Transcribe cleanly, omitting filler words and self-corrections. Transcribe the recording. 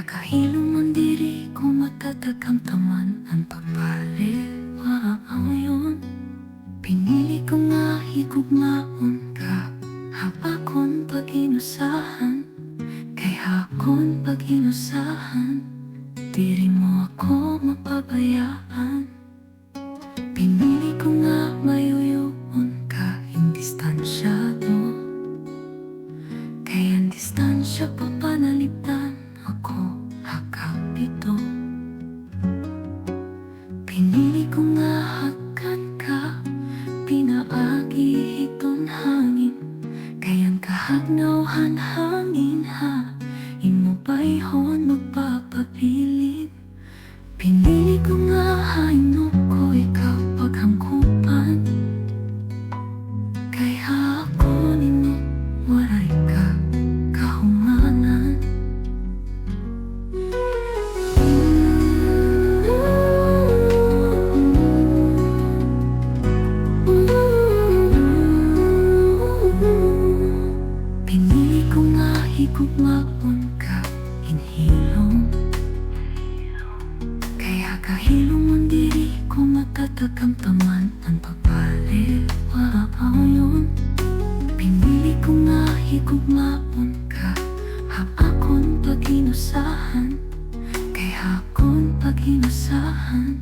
kahilom ang diri ko matatagang taman ang pagpaliwa ngayon. Pinili ko nga higugmaon ka hapakon pag-inusahan. Kay hakon pag-inusahan, diri mo ako mapabayaan. Pinili ko nga mayuyuon ka hindi distansyado. Kaya ang distansya papanalitan ako hakapito. Pinili ko nga hakan ka pinaagi hiton hangin. Kaya ang kahagnawhan hangin ha imo bayhon magpapabilin. Pinili ko nga hainok ko ikaw paghangkupan. Kaya ako nino waray ka kahumanan. Pinili ko nga higugmaon ka inhilom. Kaya kahilom ang diri ko matatagang taman ang pagpaliwa ngayon. Pinili ko nga higugmaon ka hapakon pag-inusahan. Kay hakon pag-inusahan,